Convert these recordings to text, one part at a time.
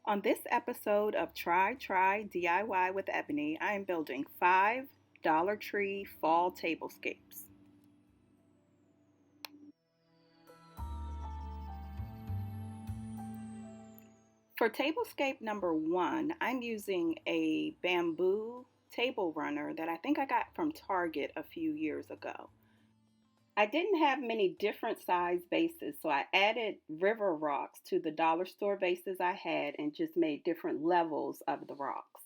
On this episode of Try DIY with Ebony, I am building 5 Dollar Tree fall tablescapes. For tablescape number 1, I'm using a bamboo table runner that I think I got from Target a few years ago. I didn't have many different size vases, so I added river rocks to the dollar store vases I had and just made different levels of the rocks.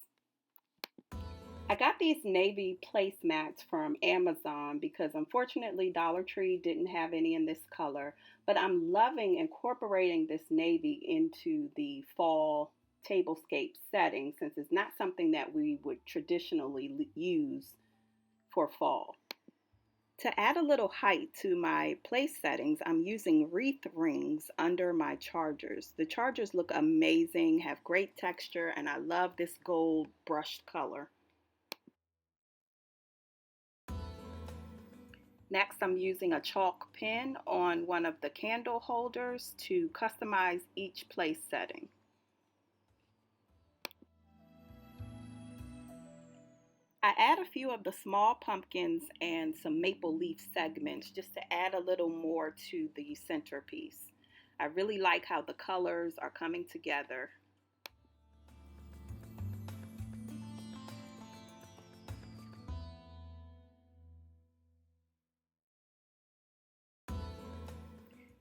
I got these navy placemats from Amazon because unfortunately Dollar Tree didn't have any in this color, but I'm loving incorporating this navy into the fall tablescape setting since it's not something that we would traditionally use for fall. To add a little height to my place settings, I'm using wreath rings under my chargers. The chargers look amazing, have great texture, and I love this gold brushed color. Next, I'm using a chalk pen on one of the candle holders to customize each place setting. I add a few of the small pumpkins and some maple leaf segments just to add a little more to the centerpiece. I really like how the colors are coming together.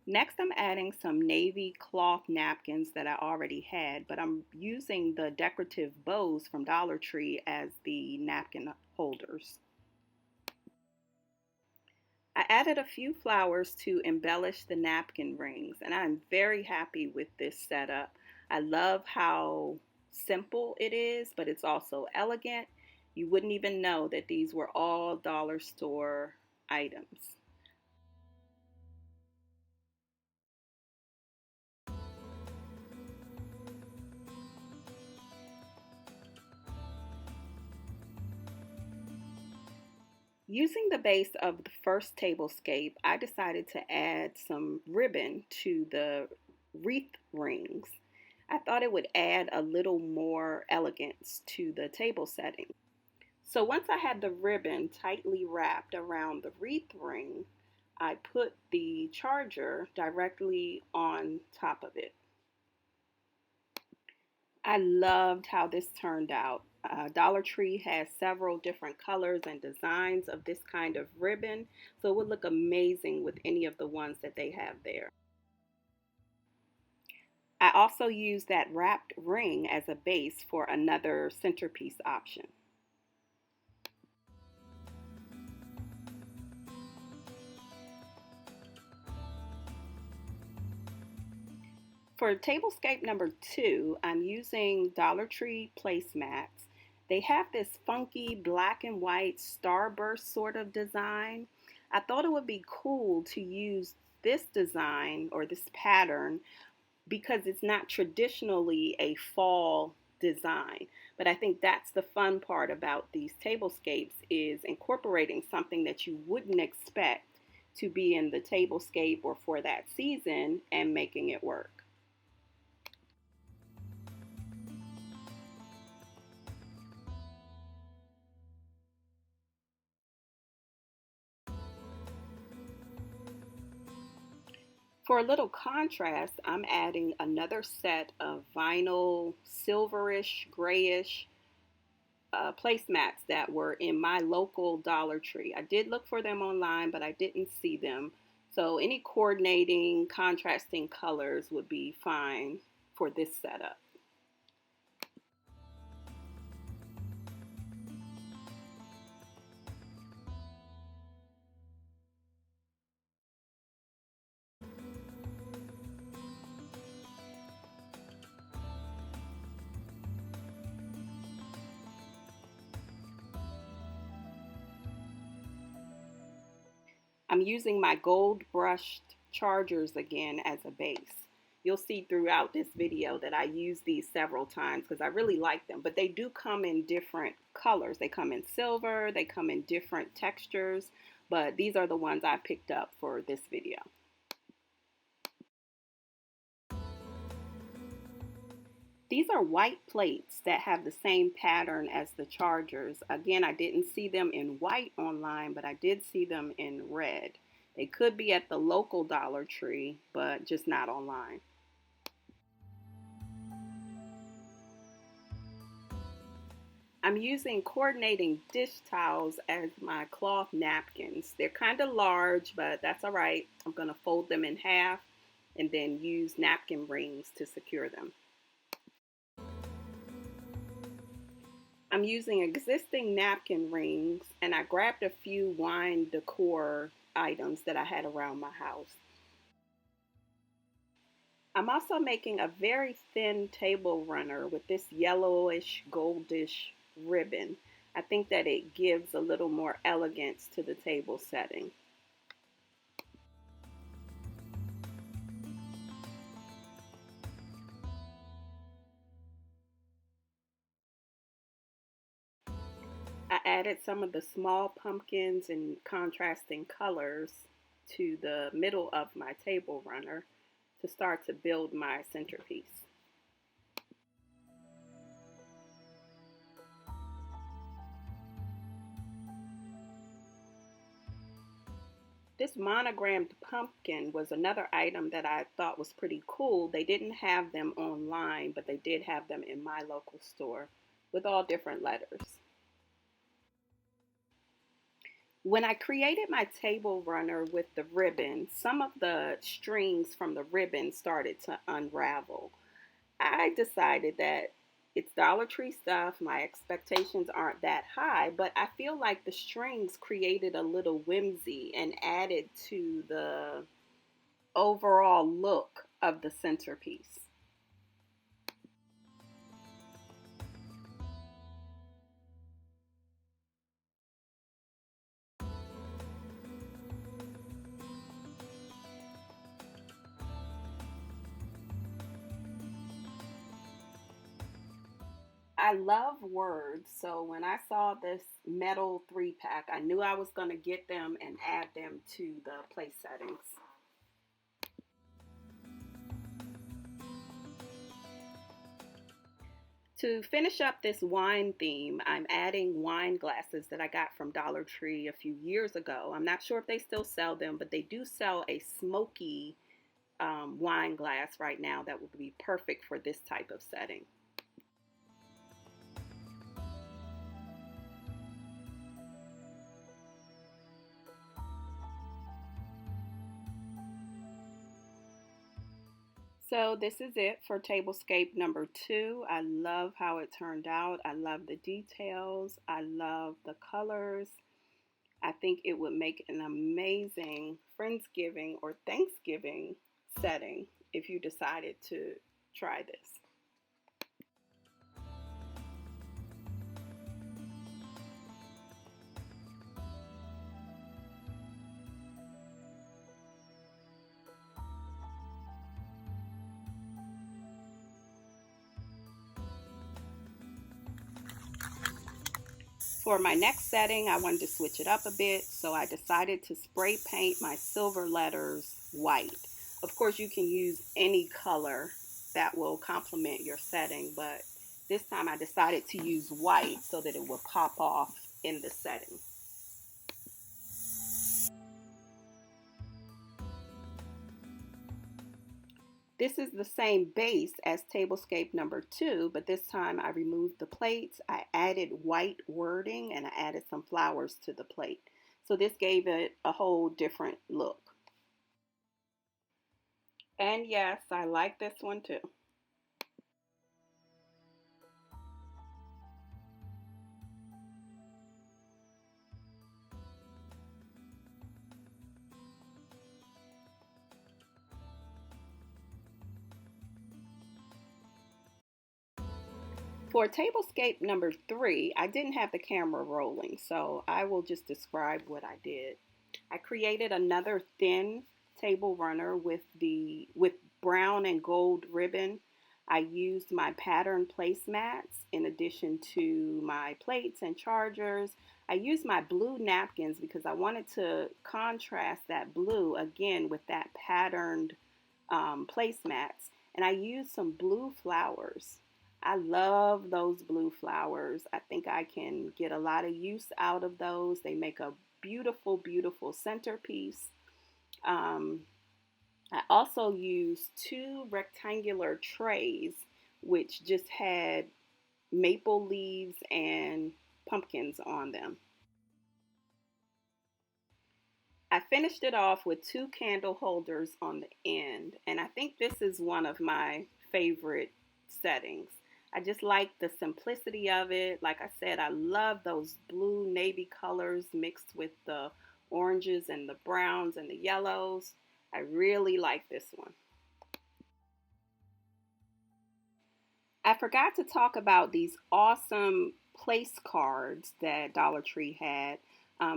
Next, I'm adding some navy cloth napkins that I already had, but I'm using the decorative bows from Dollar Tree as the napkin holders. I added a few flowers to embellish the napkin rings, and I'm very happy with this setup. I love how simple it is, but it's also elegant. You wouldn't even know that these were all dollar store items. Using the base of the first tablescape, I decided to add some ribbon to the wreath rings. I thought it would add a little more elegance to the table setting. So once I had the ribbon tightly wrapped around the wreath ring, I put the charger directly on top of it. I loved how this turned out. Dollar Tree has several different colors and designs of this kind of ribbon, so it would look amazing with any of the ones that they have there. I also used that wrapped ring as a base for another centerpiece option. For tablescape number 2, I'm using Dollar Tree placemats. They have this funky black and white starburst sort of design. I thought it would be cool to use this design or this pattern because it's not traditionally a fall design. But I think that's the fun part about these tablescapes is incorporating something that you wouldn't expect to be in the tablescape or for that season and making it work. For a little contrast, I'm adding another set of vinyl silverish, grayish placemats that were in my local Dollar Tree. I did look for them online, but I didn't see them. So any coordinating, contrasting colors would be fine for this setup. I'm using my gold brushed chargers again as a base. You'll see throughout this video that I use these several times because I really like them, but they do come in different colors. They come in silver, they come in different textures, but these are the ones I picked up for this video. These are white plates that have the same pattern as the chargers. Again, I didn't see them in white online, but I did see them in red. They could be at the local Dollar Tree, but just not online. I'm using coordinating dish towels as my cloth napkins. They're kind of large, but that's all right. I'm going to fold them in half and then use napkin rings to secure them. I'm using existing napkin rings, and I grabbed a few wine decor items that I had around my house. I'm also making a very thin table runner with this yellowish goldish ribbon. I think that it gives a little more elegance to the table setting. I added some of the small pumpkins in contrasting colors to the middle of my table runner to start to build my centerpiece. This monogrammed pumpkin was another item that I thought was pretty cool. They didn't have them online, but they did have them in my local store with all different letters. When I created my table runner with the ribbon, some of the strings from the ribbon started to unravel. I decided that it's Dollar Tree stuff. My expectations aren't that high, but I feel like the strings created a little whimsy and added to the overall look of the centerpiece. I love words, so when I saw this metal 3-pack, I knew I was going to get them and add them to the place settings. To finish up this wine theme, I'm adding wine glasses that I got from Dollar Tree a few years ago. I'm not sure if they still sell them, but they do sell a smoky wine glass right now that would be perfect for this type of setting. So this is it for Tablescape number 2. I love how it turned out. I love the details. I love the colors. I think it would make an amazing Friendsgiving or Thanksgiving setting if you decided to try this. For my next setting, I wanted to switch it up a bit, so I decided to spray paint my silver letters white. Of course, you can use any color that will complement your setting, but this time I decided to use white so that it will pop off in the setting. This is the same base as Tablescape number 2, but this time I removed the plates, I added white wording, and I added some flowers to the plate. So this gave it a whole different look. And yes, I like this one too. For Tablescape number 3, I didn't have the camera rolling, so I will just describe what I did. I created another thin table runner with brown and gold ribbon. I used my pattern placemats in addition to my plates and chargers. I used my blue napkins because I wanted to contrast that blue again with that patterned placemats. And I used some blue flowers. I love those blue flowers. I think I can get a lot of use out of those. They make a beautiful, beautiful centerpiece. Um, I also used two rectangular trays, which just had maple leaves and pumpkins on them. I finished it off with two candle holders on the end, and I think this is one of my favorite settings. I just like the simplicity of it. Like I said, I love those blue navy colors mixed with the oranges and the browns and the yellows. I really like this one. I forgot to talk about these awesome place cards that Dollar Tree had.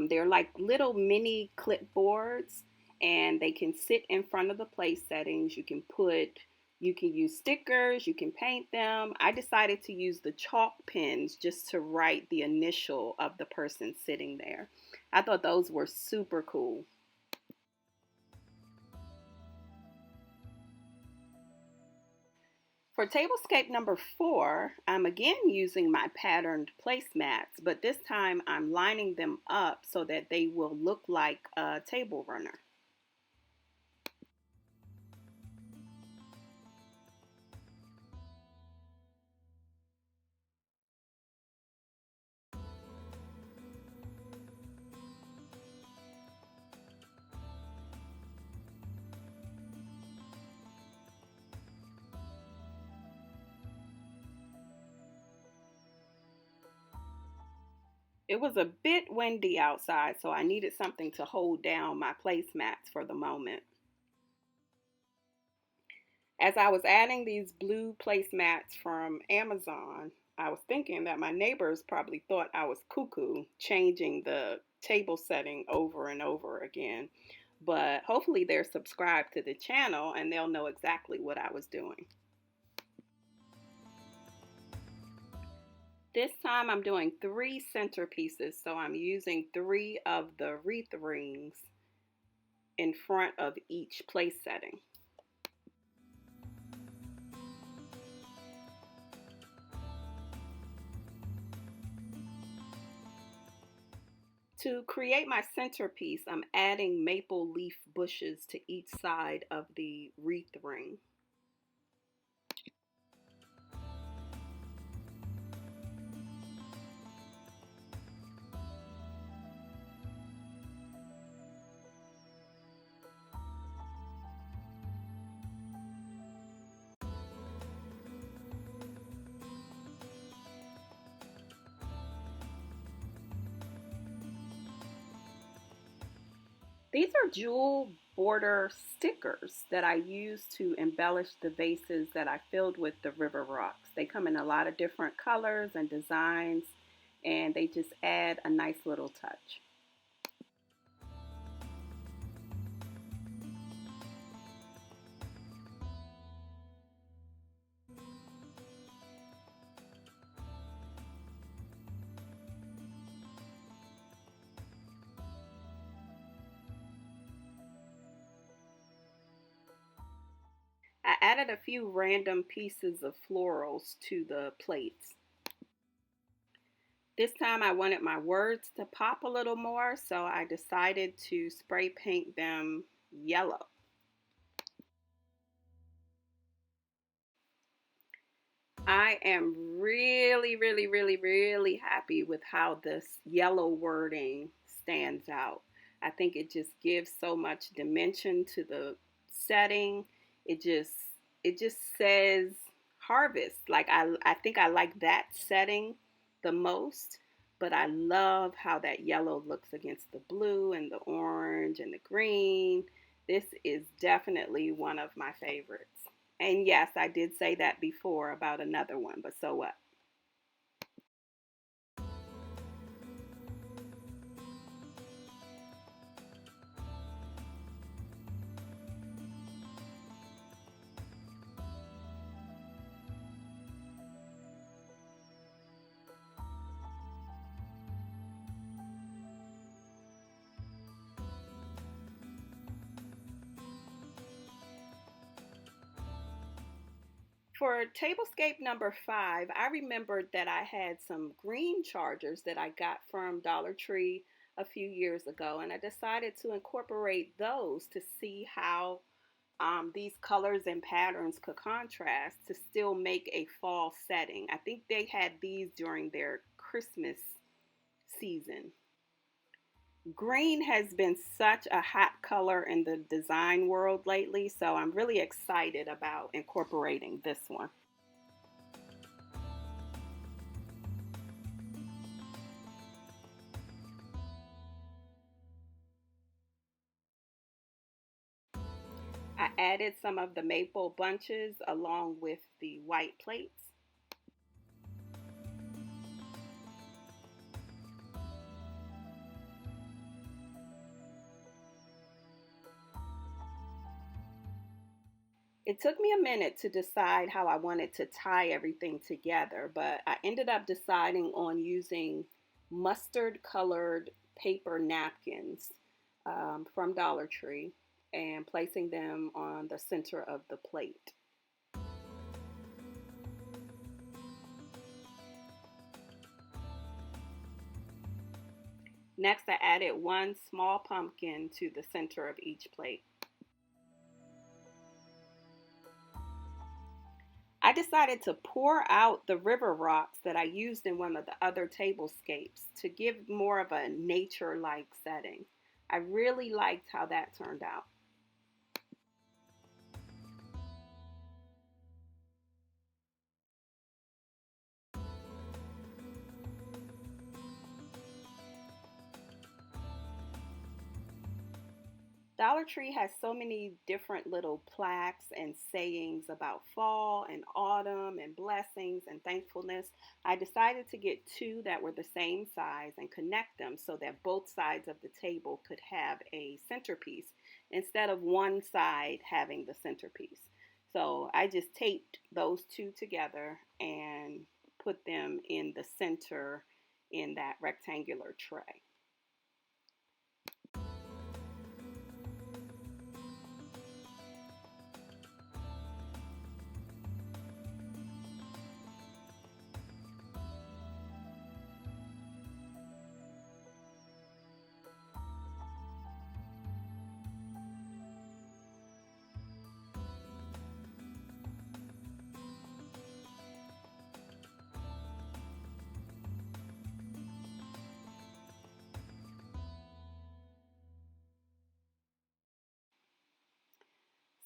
They're like little mini clipboards and they can sit in front of the place settings. You can use stickers, you can paint them. I decided to use the chalk pens just to write the initial of the person sitting there. I thought those were super cool. For tablescape number 4, I'm again using my patterned placemats, but this time I'm lining them up so that they will look like a table runner. It was a bit windy outside, so I needed something to hold down my placemats for the moment. As I was adding these blue placemats from Amazon, I was thinking that my neighbors probably thought I was cuckoo, changing the table setting over and over again. But hopefully they're subscribed to the channel and they'll know exactly what I was doing. This time I'm doing 3 centerpieces, so I'm using 3 of the wreath rings in front of each place setting. To create my centerpiece, I'm adding maple leaf bushes to each side of the wreath ring. These are jewel border stickers that I use to embellish the vases that I filled with the river rocks. They come in a lot of different colors and designs, and they just add a nice little touch. I added a few random pieces of florals to the plates. This time I wanted my words to pop a little more, so I decided to spray paint them yellow. I am really, really, really, really happy with how this yellow wording stands out. I think it just gives so much dimension to the setting. It just it just says harvest. Like I think I like that setting the most, but I love how that yellow looks against the blue and the orange and the green. This is definitely one of my favorites. And yes, I did say that before about another one, but so what? For tablescape number 5, I remembered that I had some green chargers that I got from Dollar Tree a few years ago, and I decided to incorporate those to see how these colors and patterns could contrast to still make a fall setting. I think they had these during their Christmas season. Green has been such a hot color in the design world lately, so I'm really excited about incorporating this one. I added some of the maple bunches along with the white plates. It took me a minute to decide how I wanted to tie everything together, but I ended up deciding on using mustard colored paper napkins from Dollar Tree and placing them on the center of the plate. Next, I added one small pumpkin to the center of each plate. I decided to pour out the river rocks that I used in one of the other tablescapes to give more of a nature-like setting. I really liked how that turned out. Dollar Tree has so many different little plaques and sayings about fall and autumn and blessings and thankfulness. I decided to get two that were the same size and connect them so that both sides of the table could have a centerpiece instead of one side having the centerpiece. So I just taped those two together and put them in the center in that rectangular tray.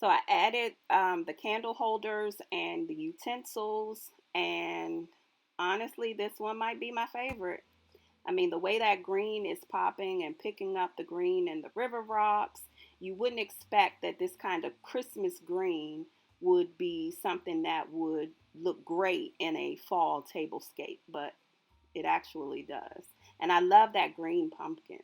So I added the candle holders and the utensils, and honestly, this one might be my favorite. I mean, the way that green is popping and picking up the green and the river rocks, you wouldn't expect that this kind of Christmas green would be something that would look great in a fall tablescape, but it actually does. And I love that green pumpkin.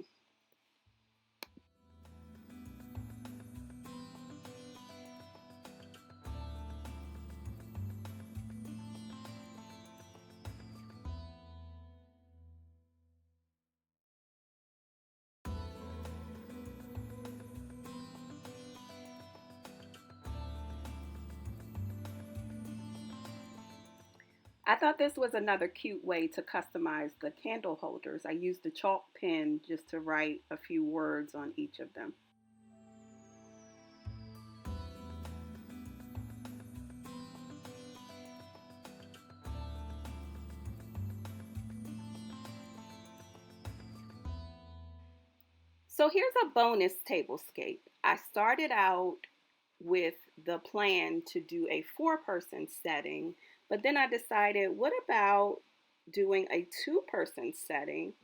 I thought this was another cute way to customize the candle holders. I used the chalk pen just to write a few words on each of them. So here's a bonus tablescape. I started out with the plan to do a four-person setting, but then I decided, what about doing a two-person setting?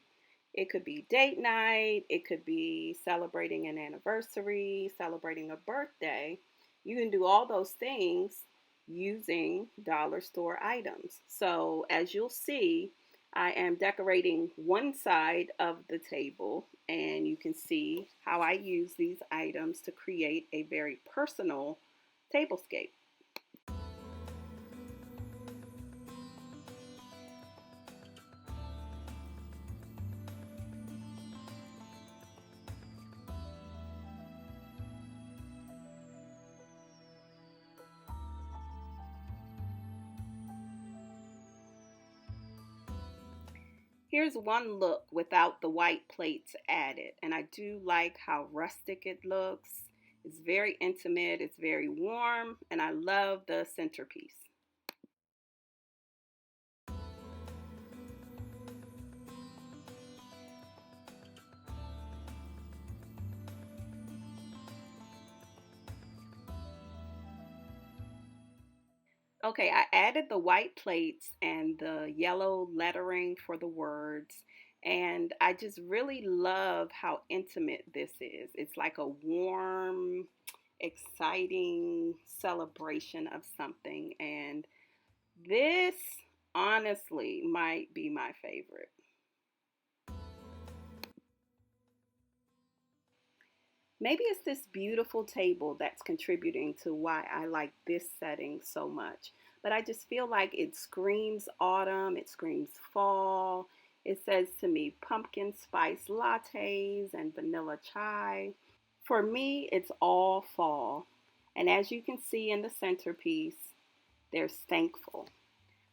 It could be date night, it could be celebrating an anniversary, celebrating a birthday. You can do all those things using dollar store items. So, as you'll see, I am decorating one side of the table, and you can see how I use these items to create a very personal tablescape. Here's one look without the white plates added, and I do like how rustic it looks. It's very intimate, it's very warm, and I love the centerpiece. Okay, I added the white plates and the yellow lettering for the words, and I just really love how intimate this is. It's like a warm, exciting celebration of something, and this honestly might be my favorite. Maybe it's this beautiful table that's contributing to why I like this setting so much. But I just feel like it screams autumn, it screams fall. It says to me pumpkin spice lattes and vanilla chai. For me, it's all fall. And as you can see in the centerpiece, there's thankful.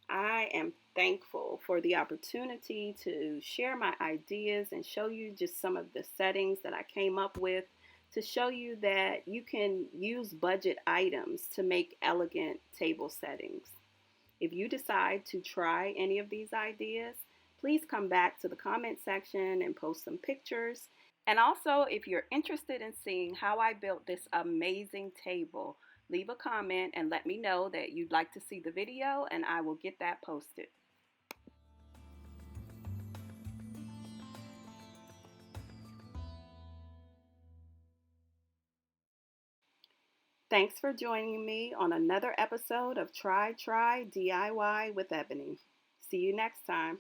I am thankful for the opportunity to share my ideas and show you just some of the settings that I came up with to show you that you can use budget items to make elegant table settings. If you decide to try any of these ideas, please come back to the comment section and post some pictures. And also, if you're interested in seeing how I built this amazing table, leave a comment and let me know that you'd like to see the video, and I will get that posted. Thanks for joining me on another episode of Try DIY with Ebony. See you next time.